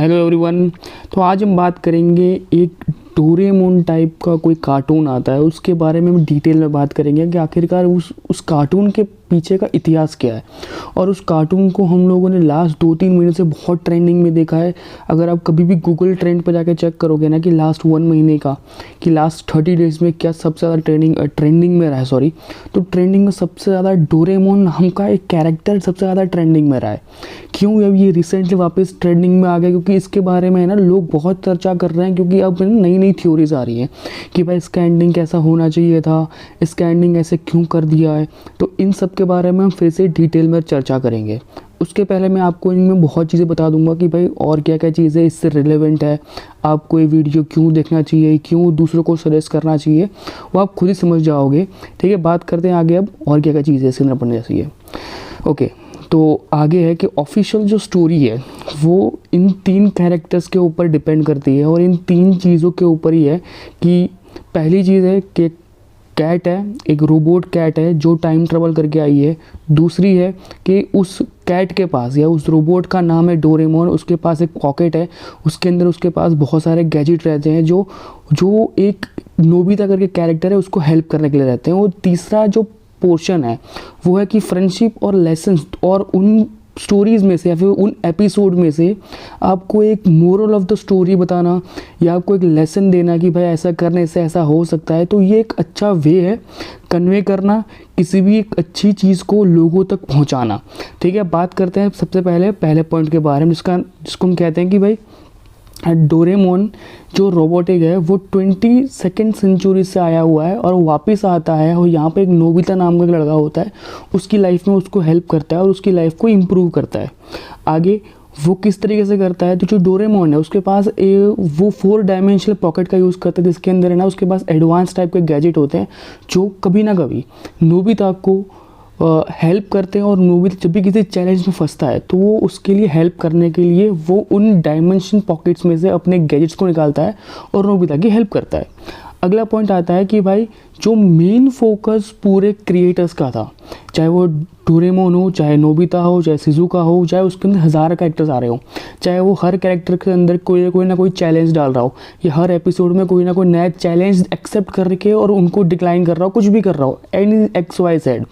Hello everyone. तो आज हम बात करेंगे एक डोरेमोन टाइप का कोई कार्टून आता है, उसके बारे में हम डिटेल में बात करेंगे कि आखिरकार उस कार्टून के पीछे का इतिहास क्या है। और उस कार्टून को हम लोगों ने लास्ट 2-3 महीने से बहुत ट्रेंडिंग में देखा है। अगर आप कभी भी गूगल ट्रेंड पर जाकर चेक करोगे ना कि लास्ट 1 महीने का कि लास्ट 30 डेज़ में क्या सबसे ज़्यादा ट्रेंडिंग में रहा है, तो ट्रेंडिंग में सबसे ज़्यादा डोरेमोन नाम का एक कैरेक्टर सबसे ज़्यादा ट्रेंडिंग में रहा है। क्यों अब ये रिसेंटली वापस ट्रेंडिंग में आ गया? क्योंकि इसके बारे में ना लोग बहुत चर्चा कर रहे हैं, क्योंकि अब नई नई थ्योरीज आ रही हैं कि भाई इसका एंडिंग कैसा होना चाहिए था, इसका एंडिंग ऐसे क्यों कर दिया है। तो इन सब के बारे में हम फिर से डिटेल में चर्चा करेंगे। उसके पहले मैं आपको इनमें बहुत चीज़ें बता दूंगा कि भाई और क्या क्या चीज़ें इससे रिलेवेंट है, आपको ये वीडियो क्यों देखना चाहिए, क्यों दूसरों को सजेस्ट करना चाहिए, वो आप खुद ही समझ जाओगे। ठीक है, बात करते हैं आगे अब और क्या क्या चीज़ें इसके अंदर पढ़नी चाहिए। ओके, तो आगे है कि ऑफिशियल जो स्टोरी है वो इन 3 कैरेक्टर्स के ऊपर डिपेंड करती है और इन 3 चीज़ों के ऊपर ही है कि पहली चीज़ है कि कैट है, एक रोबोट कैट है जो टाइम ट्रेवल करके आई है। दूसरी है कि उस कैट के पास या उस रोबोट का नाम है डोरेमोन, उसके पास एक पॉकेट है, उसके अंदर उसके पास बहुत सारे गैजेट रहते हैं जो एक नोबिता करके कैरेक्टर है उसको हेल्प करने के लिए रहते हैं। और तीसरा जो पोर्शन है वो है कि फ्रेंडशिप और लेसन्स, और उन स्टोरीज़ में से या फिर उन एपिसोड में से आपको एक मोरल ऑफ द स्टोरी बताना या आपको एक लेसन देना कि भाई ऐसा करने से ऐसा हो सकता है। तो ये एक अच्छा वे है कन्वे करना, किसी भी एक अच्छी चीज़ को लोगों तक पहुंचाना। ठीक है, बात करते हैं सबसे पहले पॉइंट के बारे में जिसको हम कहते हैं कि भाई डोरेमोन जो रोबोटिक है वो 22वीं सेंचुरी से आया हुआ है और वापस आता है और यहाँ पे एक नोबिता नाम का एक लड़का होता है, उसकी लाइफ में उसको हेल्प करता है और उसकी लाइफ को इम्प्रूव करता है। आगे वो किस तरीके से करता है, तो जो डोरेमोन है उसके पास वो 4 डायमेंशनल पॉकेट का यूज़ करता है, जिसके अंदर है ना उसके पास एडवांस टाइप के गैजेट होते हैं जो कभी ना कभी नोबिता को हेल्प करते हैं। और नोबिता जब भी किसी चैलेंज में फंसता है तो वो उसके लिए हेल्प करने के लिए वो उन डायमेंशन पॉकेट्स में से अपने गैजेट्स को निकालता है और नोबिता की हेल्प करता है। अगला पॉइंट आता है कि भाई जो मेन फोकस पूरे क्रिएटर्स का था, चाहे वो डोरेमोन हो, चाहे नोबिता हो, चाहे शिजुका हो, चाहे उसके अंदर 1000 कैरेक्टर्स आ रहे हो, चाहे वो हर कैरेक्टर के अंदर कोई ना कोई चैलेंज डाल रहा हो या हर एपिसोड में कोई ना कोई नया चैलेंज एक्सेप्ट करके और उनको डिक्लाइन कर रहा हो, कुछ भी कर रहा हो, एनी XYZ,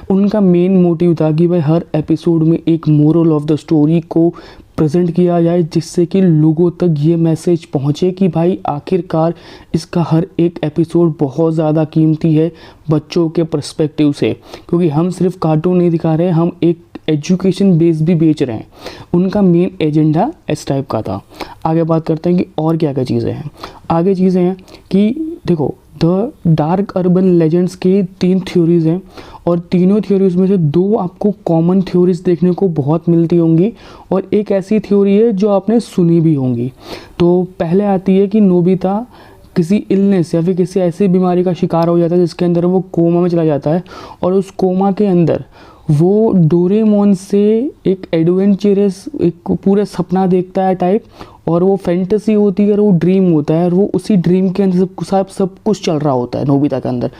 उनका मेन मोटिव था कि भाई हर एपिसोड में एक मोरल ऑफ द स्टोरी को प्रेजेंट किया जाए, जिससे कि लोगों तक ये मैसेज पहुँचे कि भाई आखिरकार इसका हर एक एपिसोड बहुत ज़्यादा कीमती है बच्चों के पर्सपेक्टिव से, क्योंकि हम सिर्फ कार्टून नहीं दिखा रहे, हम एक एजुकेशन बेस भी बेच रहे हैं। उनका मेन एजेंडा इस टाइप का था। आगे बात करते हैं कि और क्या क्या चीज़ें हैं। आगे चीज़ें हैं कि देखो द डार्क अर्बन लेजेंड्स की 3 थ्योरीज़ हैं और तीनों थ्योरीज़ में से 2 आपको कॉमन थ्योरीज़ देखने को बहुत मिलती होंगी और एक ऐसी थ्योरी है जो आपने सुनी भी होंगी। तो पहले आती है कि नोबिता किसी इलनेस या फिर किसी ऐसी बीमारी का शिकार हो जाता है जिसके अंदर वो कोमा में चला जाता है और उस कोमा के अंदर वो डोरेमोन से एक एडवेंचरस एक पूरा सपना देखता है टाइप, और वो फैंटेसी होती है और वो ड्रीम होता है और वो उसी ड्रीम के अंदर सब कुछ चल रहा होता है नोबिता के अंदर।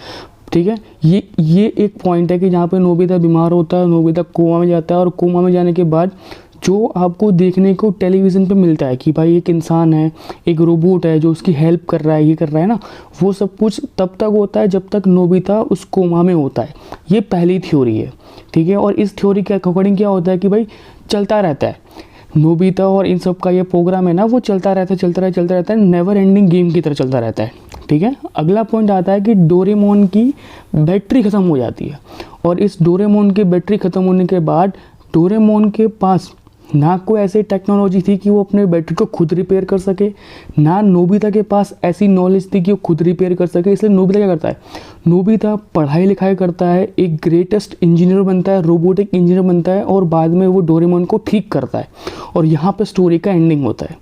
ठीक है, ये एक पॉइंट है कि जहाँ पे नोबिता बीमार होता है, नोबिता कोमा में जाता है और कोमा में जाने के बाद जो आपको देखने को टेलीविज़न पे मिलता है कि भाई एक इंसान है, एक रोबोट है जो उसकी हेल्प कर रहा है, ये कर रहा है ना, वो सब कुछ तब तक होता है जब तक नोबिता उस कोमा में होता है। ये पहली थ्योरी है। ठीक है, और इस थ्योरी के अकॉर्डिंग क्या होता है कि भाई चलता रहता है नोबिता और इन सब का ये प्रोग्राम है ना, वो चलता रहता है, नेवर एंडिंग गेम की तरह चलता रहता है। ठीक है, अगला पॉइंट आता है कि डोरेमोन की बैटरी ख़त्म हो जाती है और इस डोरेमोन की बैटरी ख़त्म होने के बाद डोरेमोन के पास ना कोई ऐसी टेक्नोलॉजी थी कि वो अपने बैटरी को खुद रिपेयर कर सके, ना नोबिता के पास ऐसी नॉलेज थी कि वो खुद रिपेयर कर सके। इसलिए नोबिता क्या करता है, नोबिता पढ़ाई लिखाई करता है, एक ग्रेटेस्ट इंजीनियर बनता है, रोबोटिक इंजीनियर बनता है और बाद में वो डोरेमोन को ठीक करता है और यहाँ पर स्टोरी का एंडिंग होता है।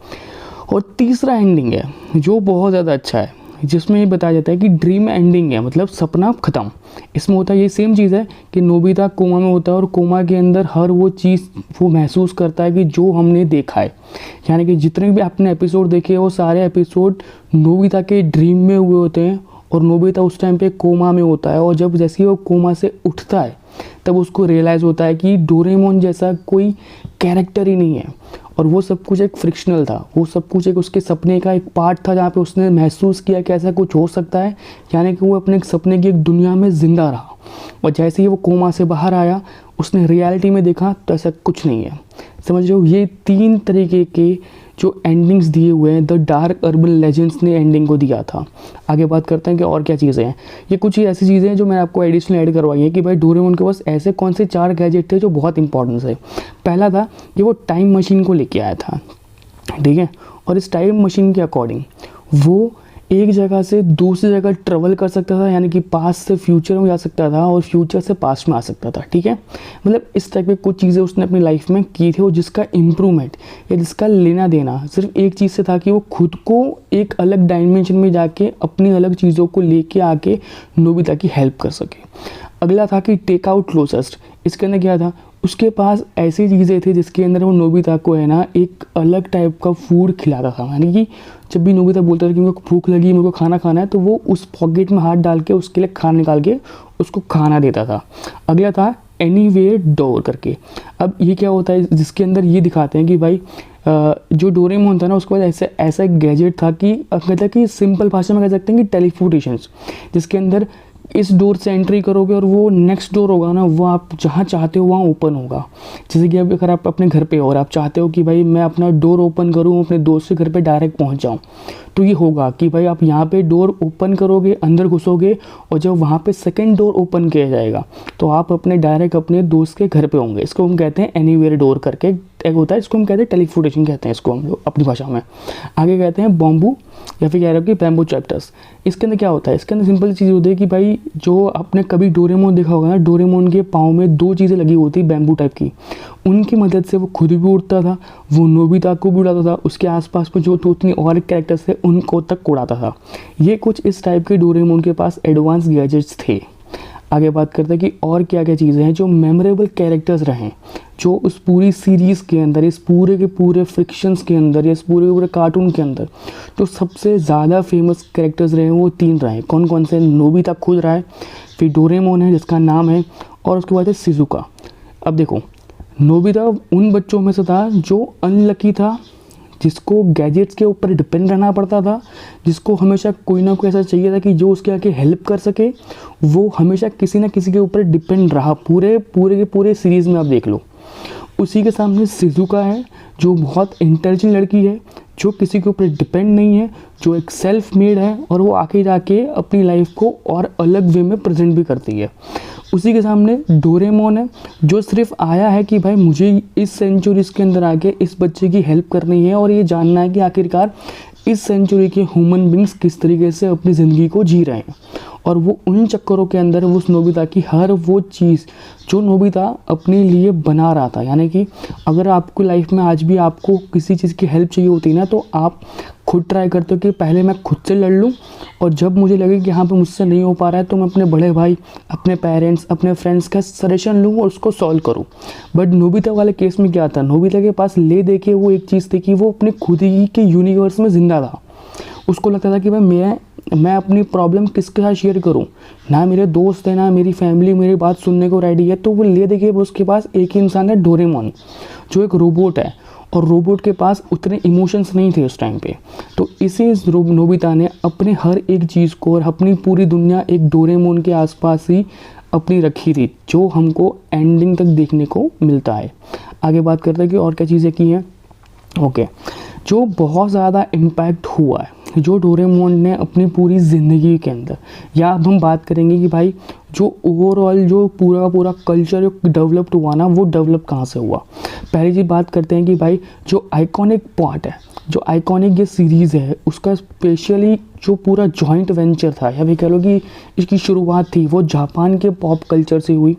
और तीसरा एंडिंग है जो बहुत ज़्यादा अच्छा है, जिसमें ये बताया जाता है कि ड्रीम एंडिंग है, मतलब सपना ख़त्म। इसमें होता है ये सेम चीज़ है कि नोबिता कोमा में होता है और कोमा के अंदर हर वो चीज़ वो महसूस करता है कि जो हमने देखा है, यानी कि जितने भी आपने एपिसोड देखे वो सारे एपिसोड नोबिता के ड्रीम में हुए होते हैं और नोबिता उस टाइम पे कोमा में होता है। और जब जैसे ही वो कोमा से उठता है तब उसको रियलाइज़ होता है कि डोरेमोन जैसा कोई कैरेक्टर ही नहीं है और वो सब कुछ एक फ्रिक्शनल था, वो सब कुछ एक उसके सपने का एक पार्ट था जहाँ पे उसने महसूस किया कि ऐसा कुछ हो सकता है, यानी कि वो अपने सपने की एक दुनिया में ज़िंदा रहा। और जैसे ही वो कोमा से बाहर आया, उसने रियलिटी में देखा तो ऐसा कुछ नहीं है। समझ रहे हो, ये 3 तरीके के जो एंडिंग्स दिए हुए हैं द डार्क अर्बन लेजेंड्स ने एंडिंग को दिया था। आगे बात करते हैं कि और क्या चीज़ें हैं। ये कुछ ही ऐसी चीज़ें हैं जो मैंने आपको एडिशनल ऐड करवाई है कि भाई डोरेमोन के पास ऐसे कौन से 4 गैजेट थे जो बहुत इंपॉर्टेंट है। पहला था कि वो टाइम मशीन को लेके आया था, ठीक है, और इस टाइम मशीन के अकॉर्डिंग वो एक जगह से दूसरी जगह ट्रेवल कर सकता था, यानी कि पास्ट से फ्यूचर में जा सकता था और फ्यूचर से पास्ट में आ सकता था, ठीक है। मतलब इस टाइप की कुछ चीज़ें उसने अपनी लाइफ में की थी और जिसका इम्प्रूवमेंट या जिसका लेना देना सिर्फ एक चीज़ से था कि वो खुद को एक अलग डायमेंशन में जाके अपनी अलग चीज़ों को लेके आके नोबिता की हेल्प कर सके। अगला था कि टेक आउट क्लोजेस्ट। इसके अंदर क्या था, उसके पास ऐसी चीज़ें थी जिसके अंदर वो नोबिता को है ना एक अलग टाइप का फूड खिलाता था, यानी कि जब भी नोबिता बोलता था कि मेरे को भूख लगी, मेरे को खाना खाना है, तो वो उस पॉकेट में हाथ डाल के उसके लिए खाना निकाल के उसको खाना देता था। अगला था एनीवेयर डोर करके। अब ये क्या होता है, जिसके अंदर ये दिखाते हैं कि भाई जो डोरेमोन था ना उसके बाद ऐसा एक गैजेट था कि कहता है कि सिंपल भाषा में कह सकते हैं कि टेलीपोर्टेशंस, जिसके अंदर इस डोर से एंट्री करोगे और वो नेक्स्ट डोर होगा ना वो आप जहाँ चाहते हो वहाँ ओपन होगा। जैसे कि अब अगर आप अपने घर पे हो और आप चाहते हो कि भाई मैं अपना डोर ओपन करूँ, अपने दोस्त के घर पे डायरेक्ट पहुँच जाऊँ, तो ये होगा कि भाई आप यहाँ पे डोर ओपन करोगे, अंदर घुसोगे और जब वहाँ पे सेकंड डोर ओपन किया जाएगा तो आप अपने डायरेक्ट अपने दोस्त के घर पे होंगे। इसको हम कहते हैं एनीवेयर डोर करके एक होता है, इसको हम कहते हैं टेलीपोर्टेशन कहते हैं इसको हम लोग अपनी भाषा में। आगे कहते हैं बॉम्बू या फिर कह रहे हो कि बैम्बू चैप्टर्स। इसके अंदर क्या होता है, इसके अंदर सिंपल चीज़ होती है कि भाई जो आपने कभी डोरेमोन देखा होगा ना, डोरेमोन के पाँव में 2 चीज़ें लगी होती बैम्बू टाइप की, उनकी मदद से वो खुद भी उड़ता था, वो नोबिता को भी उड़ाता था, उसके आसपास में जो 2-3 और कैरेक्टर्स थे उनको तक उड़ाता था। ये कुछ इस टाइप के डोरेमोन के पास एडवांस गैजेट्स थे। आगे बात करते हैं कि और क्या क्या चीज़ें हैं जो मेमोरेबल कैरेक्टर्स रहे, जो उस पूरी सीरीज़ के अंदर, इस पूरे के पूरे फ्रिक्शंस के अंदर या इस पूरे के पूरे कार्टून के अंदर जो सबसे ज़्यादा फेमस कैरेक्टर्स रहे वो 3 रहे। कौन कौन से, नोबिता खुद रहा है, फिर डोरेमोन है जिसका नाम है, और उसके बाद है शिज़ुका। अब देखो, नोबिता उन बच्चों में से था जो अनलकी था, जिसको गैजेट्स के ऊपर डिपेंड रहना पड़ता था, जिसको हमेशा कोई ना कोई ऐसा चाहिए था कि जो उसके आके हेल्प कर सके। वो हमेशा किसी ना किसी के ऊपर डिपेंड रहा, पूरे के पूरे सीरीज़ में आप देख लो। उसी के सामने शिज़ुका है जो बहुत इंटेलिजेंट लड़की है, जो किसी के ऊपर डिपेंड नहीं है, जो एक सेल्फ मेड है और वो आके जाके अपनी लाइफ को और अलग वे में प्रेजेंट भी करती है। उसी के सामने डोरेमोन है जो सिर्फ आया है कि भाई मुझे इस सेंचुरीज़ के अंदर आके इस बच्चे की हेल्प करनी है और ये जानना है कि आखिरकार इस सेंचुरी के ह्यूमन बींग्स किस तरीके से अपनी ज़िंदगी को जी रहे हैं। और वो उन चक्करों के अंदर उस नोबिता की हर वो चीज़ जो नोबिता अपने लिए बना रहा था, यानी कि अगर आपको लाइफ में आज भी आपको किसी चीज़ की हेल्प चाहिए होती है ना, तो आप खुद ट्राई करते हो कि पहले मैं खुद से लड़ लूँ और जब मुझे लगे कि यहाँ पे मुझसे नहीं हो पा रहा है तो मैं अपने बड़े भाई, अपने पेरेंट्स, अपने फ्रेंड्स का सजेशन लूँ और उसको सॉल्व करूँ। बट नोबिता वाले केस में क्या था, नोबिता के पास ले देखे वो एक चीज़ थी कि वो अपने खुद ही के यूनिवर्स में ज़िंदा था। उसको लगता था कि भाई मैं अपनी प्रॉब्लम किसके साथ शेयर करूं, ना मेरे दोस्त है ना मेरी फैमिली मेरी बात सुनने को रेडी है। तो वो ले देखिए उसके पास एक ही इंसान है, डोरेमोन, जो एक रोबोट है और रोबोट के पास उतने इमोशंस नहीं थे उस टाइम पे। तो इसी नोबिता ने अपने हर एक चीज़ को और अपनी पूरी दुनिया एक डोरेमोन के आसपास ही अपनी रखी थी, जो हमको एंडिंग तक देखने को मिलता है। आगे बात करते हैं कि और क्या चीज़ें की हैं। ओके, जो बहुत ज़्यादा इम्पैक्ट हुआ है जो डोरेमोन ने अपनी पूरी ज़िंदगी के अंदर, या अब हम बात करेंगे कि भाई जो ओवरऑल जो पूरा का पूरा कल्चर जो डेवलप्ड हुआ ना, वो डेवलप कहाँ से हुआ। पहली चीज़ बात करते हैं कि भाई जो आइकॉनिक पार्ट है, जो आइकॉनिक ये सीरीज़ है, उसका स्पेशली जो पूरा जॉइंट वेंचर था या फिर कह लो कि इसकी शुरुआत थी वो जापान के पॉप कल्चर से हुई।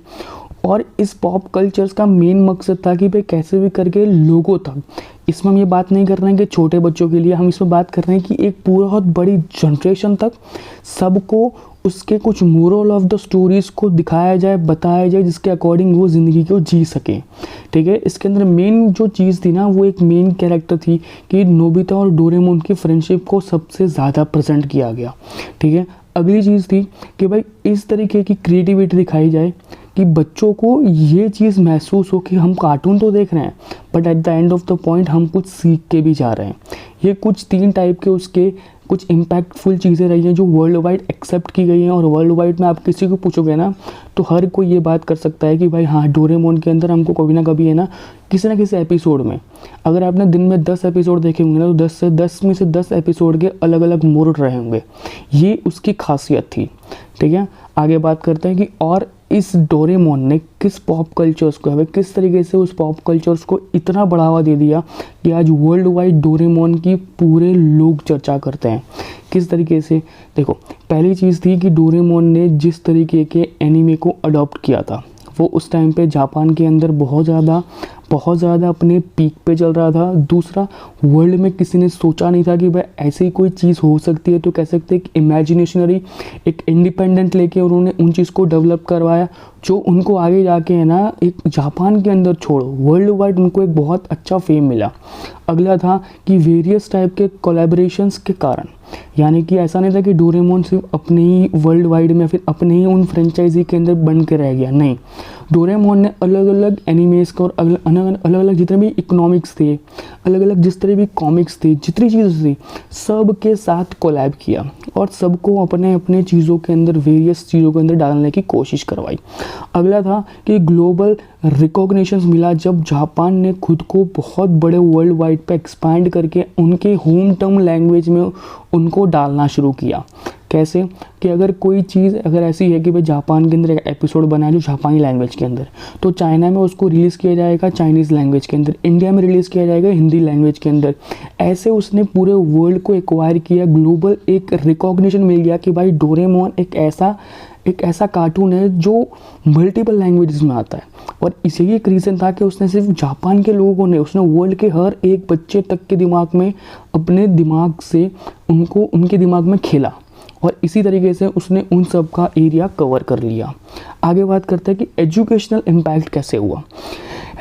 और इस पॉप कल्चर्स का मेन मकसद था कि भाई कैसे भी करके लोगों तक, इसमें हम ये बात नहीं कर रहे हैं कि छोटे बच्चों के लिए, हम इसमें बात कर रहे हैं कि एक बहुत बड़ी जनरेशन तक सबको उसके कुछ मोरल ऑफ द स्टोरीज़ को दिखाया जाए, बताया जाए, जिसके अकॉर्डिंग वो ज़िंदगी को जी सके। ठीक है, इसके अंदर मेन जो चीज़ थी ना, वो एक मेन कैरेक्टर थी कि नोबिता और डोरेमोन की फ्रेंडशिप को सबसे ज़्यादा प्रेजेंट किया गया। ठीक है, अगली चीज़ थी कि भाई इस तरीके की क्रिएटिविटी दिखाई जाए कि बच्चों को ये चीज़ महसूस हो कि हम कार्टून तो देख रहे हैं but at the end of the point हम कुछ सीख के भी जा रहे हैं। ये कुछ 3 टाइप के उसके कुछ इम्पैक्टफुल चीज़ें रही हैं जो वर्ल्ड वाइड एक्सेप्ट की गई हैं, और वर्ल्ड वाइड में आप किसी को पूछोगे ना तो हर कोई ये बात कर सकता है कि भाई हाँ, डोरेमोन के अंदर हमको कभी ना कभी है ना किसी एपिसोड में, अगर आपने दिन में 10 एपिसोड देखे होंगे ना तो 10 में से 10 एपिसोड के अलग अलग मोड रहे होंगे। ये उसकी खासियत थी। ठीक है, आगे बात करते हैं कि और इस डोरेमोन ने किस पॉप कल्चर्स को है, किस तरीके से उस पॉप कल्चर्स को इतना बढ़ावा दे दिया कि आज वर्ल्ड वाइड डोरेमोन की पूरे लोग चर्चा करते हैं। किस तरीके से, देखो पहली चीज़ थी कि डोरेमोन ने जिस तरीके के एनीमे को अडॉप्ट किया था वो उस टाइम पे जापान के अंदर बहुत ज़्यादा अपने पीक पे चल रहा था। दूसरा, वर्ल्ड में किसी ने सोचा नहीं था कि भाई ऐसी कोई चीज़ हो सकती है, तो कह सकते एक इमेजिनेशनरी, एक इंडिपेंडेंट लेके उन्होंने उन चीज़ को डेवलप करवाया जो उनको आगे जाके है ना एक जापान के अंदर छोड़ो वर्ल्ड वाइड उनको एक बहुत अच्छा फेम मिला। अगला था कि वेरियस टाइप के कोलैबोरेशंस के कारण, यानी कि ऐसा नहीं था कि डोरेमोन सिर्फ अपने ही वर्ल्ड वाइड में फिर अपने ही उन फ्रेंचाइजी के अंदर बन के रह गया, नहीं, डोरेमोन ने अलग अलग एनिमेस का और अलग अलग जितने भी इकोनॉमिक्स थे, अलग अलग जिस तरह भी कॉमिक्स थे, जितनी चीज़ें थी, सब के साथ कोलैब किया और सबको अपने अपने चीज़ों के अंदर, वेरियस चीज़ों के अंदर डालने की कोशिश करवाई। अगला था कि ग्लोबल रिकॉग्निशन मिला जब जापान ने खुद को बहुत बड़े वर्ल्ड वाइड पे एक्सपैंड करके उनके होम टाउन लैंग्वेज में उनको डालना शुरू किया। कैसे कि अगर कोई चीज़ अगर ऐसी है कि भाई जापान के अंदर एक एपिसोड बना है जो जापानी लैंग्वेज के अंदर, तो चाइना में उसको रिलीज़ किया जाएगा चाइनीज़ लैंग्वेज के अंदर, इंडिया में रिलीज़ किया जाएगा हिंदी लैंग्वेज के अंदर। ऐसे उसने पूरे वर्ल्ड को एक्वायर किया, ग्लोबल एक रिकॉग्निशन मिल गया कि भाई डोरेमोन एक ऐसा कार्टून है जो मल्टीपल लैंग्वेजेस में आता है। और इसी एक रीज़न था कि उसने सिर्फ जापान के लोगों ने, उसने वर्ल्ड के हर एक बच्चे तक के दिमाग में अपने दिमाग से उनको उनके दिमाग में खेला, और इसी तरीके से उसने उन सब का एरिया कवर कर लिया। आगे बात करते हैं कि एजुकेशनल इम्पैक्ट कैसे हुआ।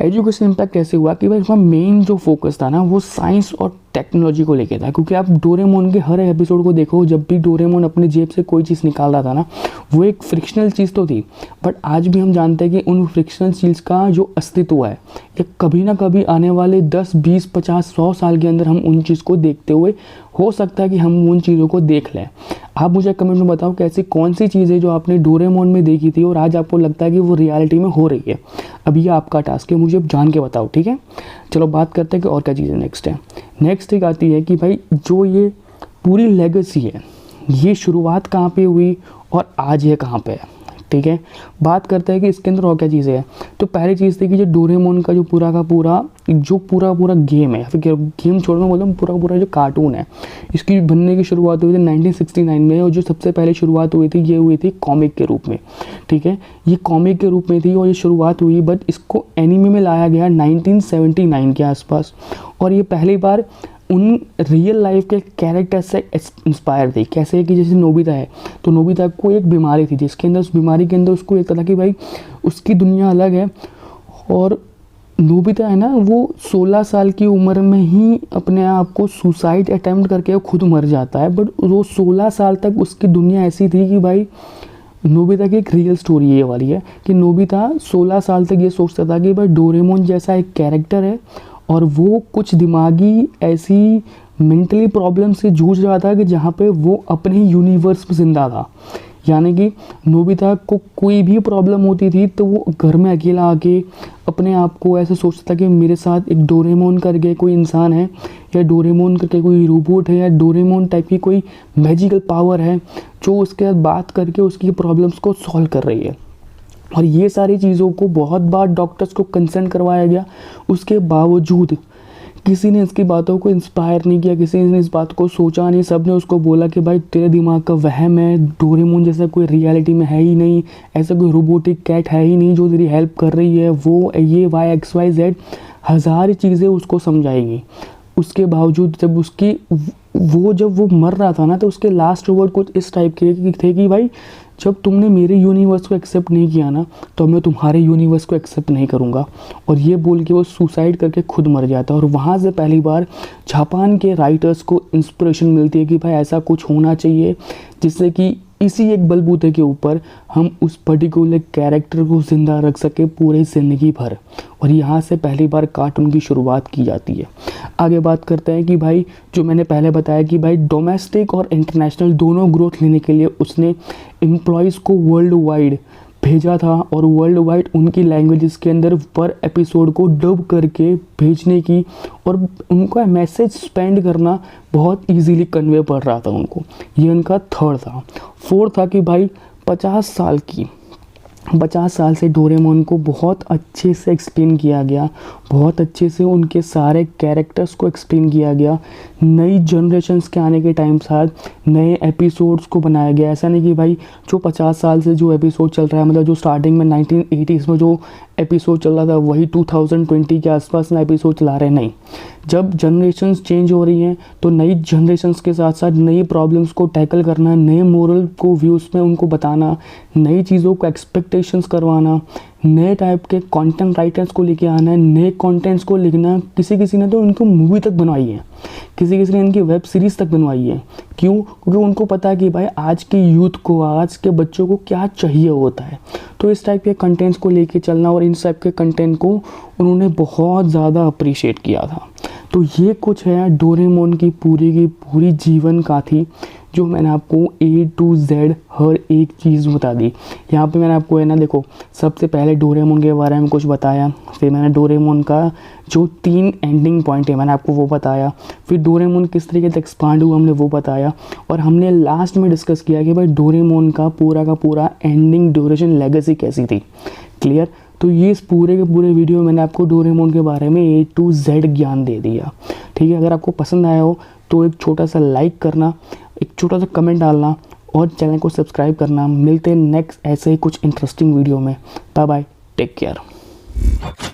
एजुकेशन इम्पैक्ट कैसे हुआ कि भाई उसका मेन जो फोकस था ना वो साइंस और टेक्नोलॉजी को लेके था, क्योंकि आप डोरेमोन के हर एपिसोड को देखो, जब भी डोरेमोन अपने जेब से कोई चीज़ निकाल रहा था ना वो एक फ्रिक्शनल चीज़ तो थी, बट आज भी हम जानते हैं कि उन फ्रिक्शनल चीज़ का जो अस्तित्व है ये कभी ना कभी आने वाले 10, 20, 50, 100 साल के अंदर हम उन चीज़ को देखते हुए हो सकता है कि हम उन चीज़ों को देख लें। आप मुझे कमेंट में बताओ कि ऐसी कौन सी चीज़ है जो आपने डोरेमोन में देखी थी और आज आपको लगता है कि वो रियलिटी में हो रही है। अब ये आपका टास्क है, मुझे अब जान के बताओ, ठीक है। चलो बात करते हैं कि और क्या चीज़ें नेक्स्ट एक आती है कि भाई जो ये पूरी लेगेसी है ये शुरुआत कहाँ पे हुई और आज ये कहाँ पे है, ठीक है। बात करते हैं कि इसके अंदर और क्या चीज़ें हैं। तो पहली चीज़ थी कि जो डोरेमोन का जो पूरा गेम है, फिर गेम छोड़ में बोलूँ पूरा जो कार्टून है, इसकी बनने की शुरुआत हुई थी 1969 में, और जो सबसे पहले शुरुआत हुई थी ये हुई थी कॉमिक के रूप में, ठीक है। ये कॉमिक के रूप में थी और ये शुरुआत हुई, बट इसको एनीमे में लाया गया 1979 के आसपास, और ये पहली बार उन रियल लाइफ के कैरेक्टर से इंस्पायर थी। कैसे कि जैसे नोबिता है, तो नोबिता को एक बीमारी थी जिसके अंदर, उस बीमारी के अंदर उसको एक था कि भाई उसकी दुनिया अलग है, और नोबिता है ना वो 16 साल की उम्र में ही अपने आप को सुसाइड अटेम्प्ट करके खुद मर जाता है। बट वो 16 साल तक उसकी दुनिया ऐसी थी कि भाई नोबिता की एक रियल स्टोरी ये वाली है कि नोबिता 16 साल तक ये सोचता था कि भाई डोरेमोन जैसा एक कैरेक्टर है और वो कुछ दिमागी ऐसी मेंटली प्रॉब्लम से जूझ रहा था कि जहाँ पे वो अपने ही यूनिवर्स में जिंदा था। यानी कि नोबिता को कोई भी प्रॉब्लम होती थी तो वो घर में अकेला आके अपने आप को ऐसे सोचता था कि मेरे साथ एक डोरेमोन करके कोई इंसान है, या डोरेमोन करके कोई रोबोट है, या डोरेमोन टाइप की कोई मैजिकल पावर है जो उसके साथ बात करके उसकी प्रॉब्लम्स को सॉल्व कर रही है। और ये सारी चीज़ों को बहुत बार डॉक्टर्स को कंसर्न करवाया गया, उसके बावजूद किसी ने इसकी बातों को इंस्पायर नहीं किया, किसी ने इस बात को सोचा नहीं। सब ने उसको बोला कि भाई तेरे दिमाग का वहम है, डोरेमोन जैसा कोई रियलिटी में है ही नहीं, ऐसा कोई रोबोटिक कैट है ही नहीं जो तेरी हेल्प कर रही है, वो ये YXYZ हज़ार चीज़ें उसको समझाएंगी। उसके बावजूद जब वो मर रहा था ना, तो उसके लास्ट वर्ड कुछ इस टाइप के थे कि भाई जब तुमने मेरे यूनिवर्स को एक्सेप्ट नहीं किया ना, तो मैं तुम्हारे यूनिवर्स को एक्सेप्ट नहीं करूँगा। और ये बोल के वो सुसाइड करके खुद मर जाता है। और वहाँ से पहली बार जापान के राइटर्स को इंस्पिरेशन मिलती है कि भाई ऐसा कुछ होना चाहिए जिससे कि इसी एक बलबूते के ऊपर हम उस पर्टिकुलर कैरेक्टर को ज़िंदा रख सके पूरी ज़िंदगी भर, और यहाँ से पहली बार कार्टून की शुरुआत की जाती है। आगे बात करते हैं कि भाई जो मैंने पहले बताया कि भाई डोमेस्टिक और इंटरनेशनल दोनों ग्रोथ लेने के लिए उसने एम्प्लॉयज़ को वर्ल्ड वाइड भेजा था, और वर्ल्ड वाइड उनकी लैंग्वेजेस के अंदर पर एपिसोड को डब करके भेजने की, और उनका मैसेज स्पेंड करना बहुत इजीली कन्वे पड़ रहा था उनको। ये उनका थर्ड था। फोर्थ था कि भाई 50 साल से डोरेमोन को बहुत अच्छे से एक्सप्लेन किया गया, बहुत अच्छे से उनके सारे कैरेक्टर्स को एक्सप्लेन किया गया। नई जनरेशन्स के आने के टाइम साथ नए एपिसोड्स को बनाया गया। ऐसा नहीं कि भाई जो 50 साल से जो एपिसोड चल रहा है, मतलब जो स्टार्टिंग में 1980s में जो एपिसोड चल रहा था वही 2020 के आसपास ना एपिसोड चला रहे, नहीं। जब जनरेशन्स चेंज हो रही हैं तो नई जनरेशन्स के साथ साथ नई प्रॉब्लम्स को टैकल करना, नए मोरल को व्यूज़ में उनको बताना, नई चीज़ों को एक्सपेक्टेशंस करवाना, नए टाइप के कंटेंट राइटर्स को लेके आना, नए कंटेंट्स को लिखना। किसी ने तो उनको मूवी तक बनवाई है, किसी ने इनकी वेब सीरीज़ तक बनवाई है। क्यों? क्योंकि उनको पता है कि भाई आज के यूथ को, आज के बच्चों को क्या चाहिए होता है। तो इस टाइप के कंटेंट्स को लेके चलना और इन टाइप के कंटेंट को उन्होंने बहुत ज़्यादा अप्रिशिएट किया था। तो ये कुछ है डोरेमोन की पूरी जीवन गाथी, जो मैंने आपको A to Z हर एक चीज़ बता दी। यहाँ पे मैंने आपको है ना, देखो, सबसे पहले डोरेमोन के बारे में कुछ बताया, फिर मैंने डोरेमोन का जो 3 एंडिंग पॉइंट है मैंने आपको वो बताया, फिर डोरेमोन किस तरीके से एक्सपांड हुआ हमने वो बताया, और हमने लास्ट में डिस्कस किया कि भाई डोरेमोन का पूरा एंडिंग ड्यूरेशन लेगेसी कैसी थी। क्लियर? तो ये इस पूरे के पूरे वीडियो में मैंने आपको डोरेमोन के बारे में A to Z ज्ञान दे दिया। ठीक है? अगर आपको पसंद आया हो तो एक छोटा सा लाइक करना, एक छोटा सा कमेंट डालना और चैनल को सब्सक्राइब करना। मिलते हैं नेक्स्ट ऐसे ही कुछ इंटरेस्टिंग वीडियो में। Bye bye, take care.